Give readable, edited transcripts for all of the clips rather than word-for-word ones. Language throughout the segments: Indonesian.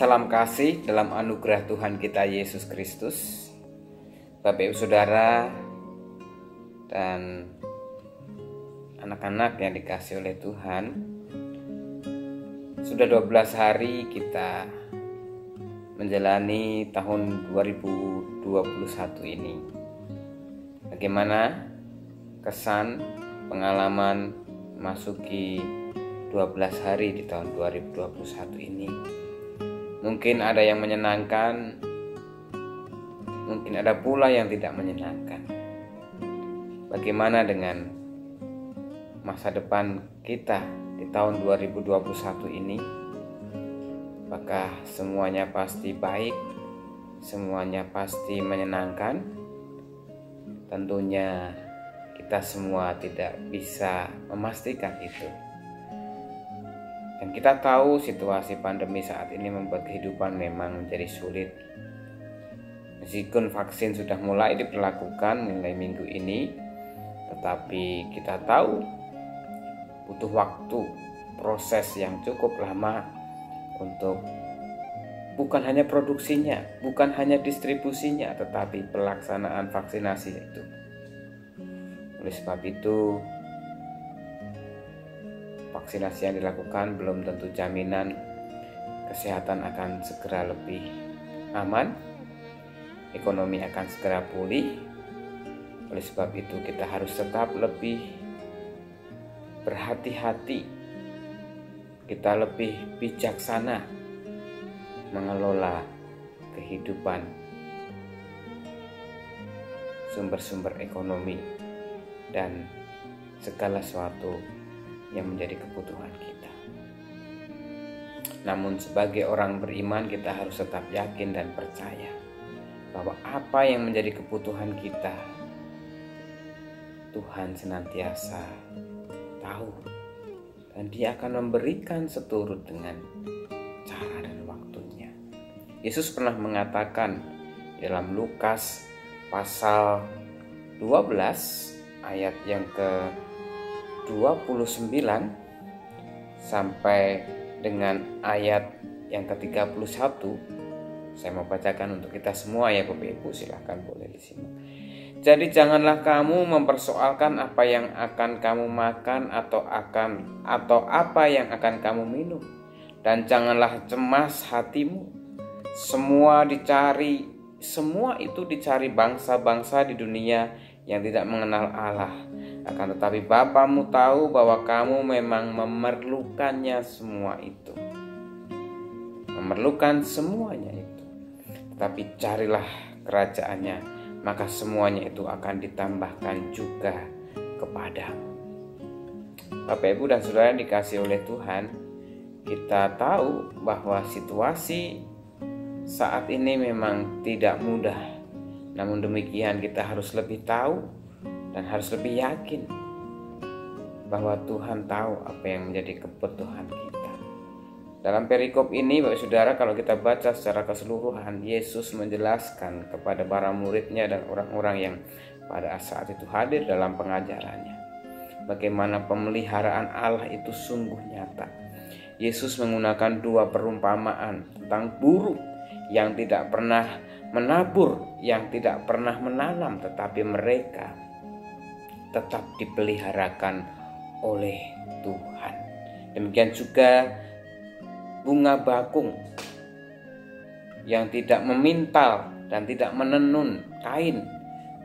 Salam kasih dalam anugerah Tuhan kita Yesus Kristus. Bapak Ibu Saudara dan anak-anak yang dikasihi oleh Tuhan, sudah 12 hari kita menjalani tahun 2021 ini. Bagaimana kesan pengalaman masuki 12 hari di tahun 2021 ini? Mungkin ada yang menyenangkan, mungkin ada pula yang tidak menyenangkan. Bagaimana dengan masa depan kita di tahun 2021 ini? Apakah semuanya pasti baik? Semuanya pasti menyenangkan? Tentunya kita semua tidak bisa memastikan itu. Dan kita tahu situasi pandemi saat ini membuat kehidupan memang menjadi sulit. Meskipun vaksin sudah mulai diberlakukan mulai minggu ini, tetapi kita tahu butuh waktu, proses yang cukup lama untuk bukan hanya produksinya, bukan hanya distribusinya, tetapi pelaksanaan vaksinasi itu. Oleh sebab itu, vaksinasi yang dilakukan belum tentu jaminan kesehatan akan segera lebih aman, ekonomi akan segera pulih. Oleh sebab itu kita harus tetap lebih berhati-hati, kita lebih bijaksana mengelola kehidupan, sumber-sumber ekonomi, dan segala sesuatu yang menjadi kebutuhan kita. Namun sebagai orang beriman kita harus tetap yakin dan percaya bahwa apa yang menjadi kebutuhan kita Tuhan senantiasa tahu, dan Dia akan memberikan seturut dengan cara dan waktunya. Yesus pernah mengatakan dalam Lukas pasal 12 ayat yang ke-29 sampai dengan ayat yang ke-31. Saya mau bacakan untuk kita semua ya Bapak Ibu, silahkan boleh disimak. Jadi janganlah kamu mempersoalkan apa yang akan kamu makan atau apa yang akan kamu minum, dan janganlah cemas hatimu. Semua itu dicari bangsa-bangsa di dunia yang tidak mengenal Allah. Akan tetapi Bapamu tahu bahwa kamu memang memerlukannya semua itu. Memerlukan semuanya itu. Tetapi carilah kerajaannya, maka semuanya itu akan ditambahkan juga kepadamu. Bapak Ibu dan Saudara yang dikasihi oleh Tuhan, kita tahu bahwa situasi saat ini memang tidak mudah. Namun demikian kita harus lebih tahu dan harus lebih yakin bahwa Tuhan tahu apa yang menjadi kebutuhan kita. Dalam perikop ini Bapak Saudara, kalau kita baca secara keseluruhan, Yesus menjelaskan kepada para muridnya dan orang-orang yang pada saat itu hadir dalam pengajarannya, bagaimana pemeliharaan Allah itu sungguh nyata. Yesus menggunakan dua perumpamaan tentang buruh yang tidak pernah menabur, yang tidak pernah menanam, tetapi mereka tetap dipeliharakan oleh Tuhan. Demikian juga bunga bakung yang tidak memintal dan tidak menenun kain,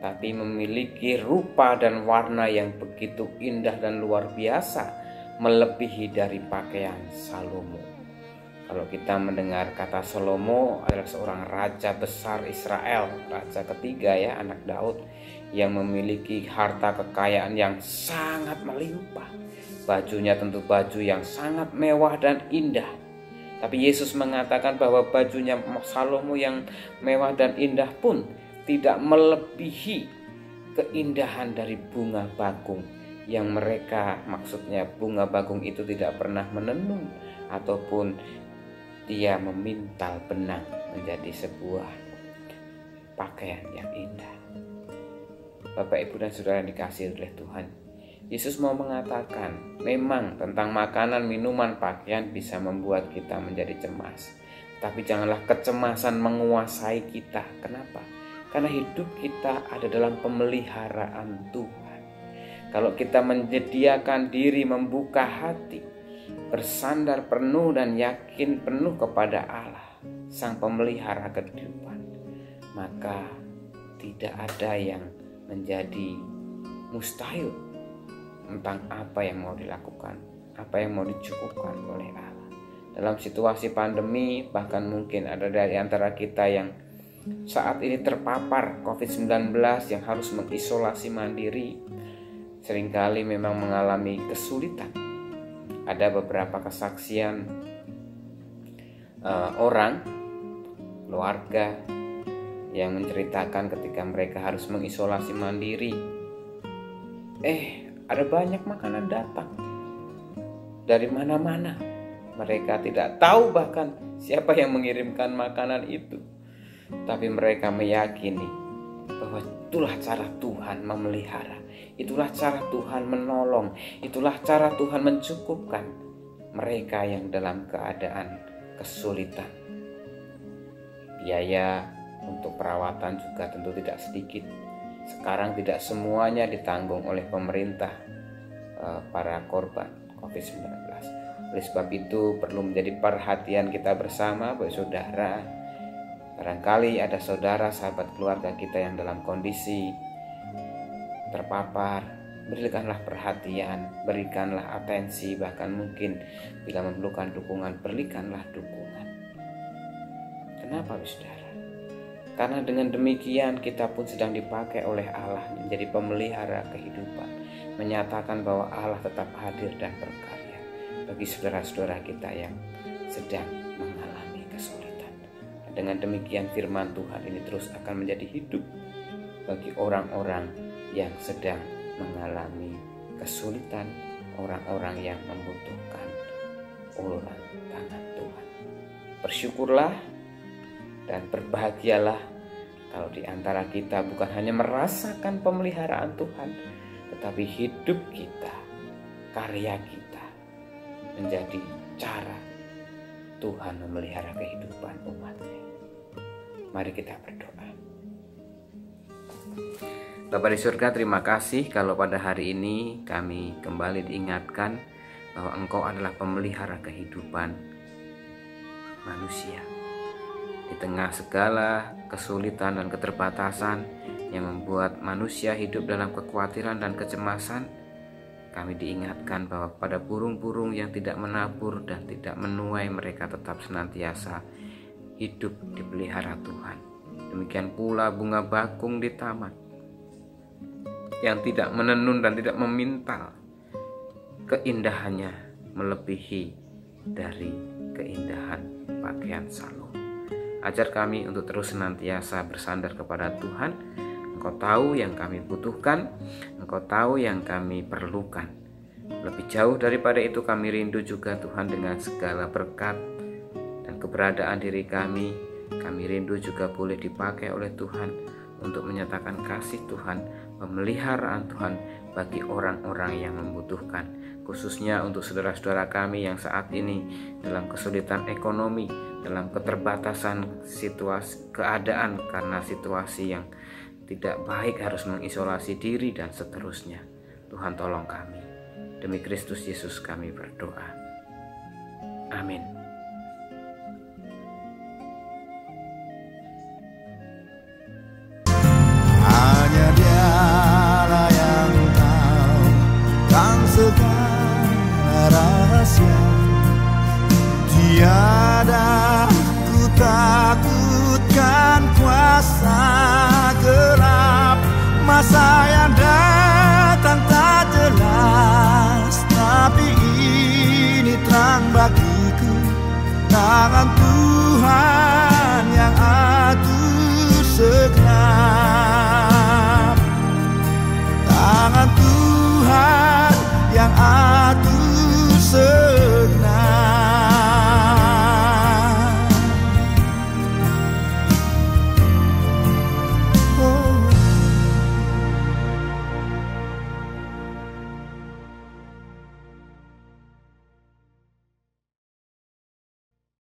tapi memiliki rupa dan warna yang begitu indah dan luar biasa, melebihi dari pakaian Salomo. Kalau kita mendengar kata Salomo adalah seorang raja besar Israel, raja ketiga ya, anak Daud, yang memiliki harta kekayaan yang sangat melimpah. Bajunya tentu baju yang sangat mewah dan indah. Tapi Yesus mengatakan bahwa bajunya Salomo yang mewah dan indah pun tidak melebihi keindahan dari bunga bakung yang mereka, maksudnya bunga bakung itu tidak pernah menenun ataupun dia memintal benang menjadi sebuah pakaian yang indah. Bapak Ibu dan Saudara yang dikasihi oleh Tuhan, Yesus mau mengatakan memang tentang makanan, minuman, pakaian bisa membuat kita menjadi cemas. Tapi janganlah kecemasan menguasai kita. Kenapa? Karena hidup kita ada dalam pemeliharaan Tuhan. Kalau kita menyediakan diri, membuka hati, bersandar penuh dan yakin penuh kepada Allah, Sang Pemelihara kehidupan, maka tidak ada yang menjadi mustahil tentang apa yang mau dilakukan, apa yang mau dicukupkan oleh Allah. Dalam situasi pandemi, bahkan mungkin ada dari antara kita yang saat ini terpapar COVID-19 yang harus mengisolasi mandiri, seringkali memang mengalami kesulitan. Ada beberapa kesaksian orang, keluarga yang menceritakan ketika mereka harus mengisolasi mandiri, ada banyak makanan datang dari mana-mana. Mereka tidak tahu bahkan siapa yang mengirimkan makanan itu, tapi mereka meyakini bahwa itulah cara Tuhan memelihara, itulah cara Tuhan menolong, itulah cara Tuhan mencukupkan mereka yang dalam keadaan kesulitan. Biaya untuk perawatan juga tentu tidak sedikit. Sekarang tidak semuanya ditanggung oleh pemerintah para korban COVID-19. Oleh sebab itu perlu menjadi perhatian kita bersama, Bapak Saudara. Barangkali ada saudara, sahabat keluarga kita yang dalam kondisi terpapar, berikanlah perhatian, berikanlah atensi, bahkan mungkin bila memerlukan dukungan, berikanlah dukungan. Kenapa, Saudara? Karena dengan demikian kita pun sedang dipakai oleh Allah menjadi pemelihara kehidupan, menyatakan bahwa Allah tetap hadir dan berkarya bagi saudara-saudara kita yang sedang mengalami kesulitan. Dan dengan demikian firman Tuhan ini terus akan menjadi hidup bagi orang-orang yang sedang mengalami kesulitan, orang-orang yang membutuhkan uluran tangan Tuhan. Bersyukurlah dan berbahagialah kalau di antara kita bukan hanya merasakan pemeliharaan Tuhan, tetapi hidup kita, karya kita menjadi cara Tuhan memelihara kehidupan umat-Nya. Mari kita berdoa. Bapa di surga, terima kasih kalau pada hari ini kami kembali diingatkan bahwa Engkau adalah pemelihara kehidupan manusia. Di tengah segala kesulitan dan keterbatasan yang membuat manusia hidup dalam kekhawatiran dan kecemasan, kami diingatkan bahwa pada burung-burung yang tidak menabur dan tidak menuai, mereka tetap senantiasa hidup dipelihara Tuhan. Demikian pula bunga bakung di taman yang tidak menenun dan tidak memintal, keindahannya melebihi dari keindahan pakaian Salomo. Ajar kami untuk terus senantiasa bersandar kepada Tuhan. Engkau tahu yang kami butuhkan, Engkau tahu yang kami perlukan. Lebih jauh daripada itu, kami rindu juga Tuhan dengan segala berkat dan keberadaan diri kami. Kami rindu juga boleh dipakai oleh Tuhan untuk menyatakan kasih Tuhan, pemeliharaan Tuhan bagi orang-orang yang membutuhkan. Khususnya untuk saudara-saudara kami yang saat ini dalam kesulitan ekonomi, dalam keterbatasan situasi keadaan karena situasi yang tidak baik, harus mengisolasi diri dan seterusnya. Tuhan tolong kami. Demi Kristus Yesus kami berdoa. Amin. Hanya Dialah yang tahu kan segala rahasia. Tiada ku takutkan kuasa gelap, masa yang datang tak jelas, tapi ini terang bagiku, tangan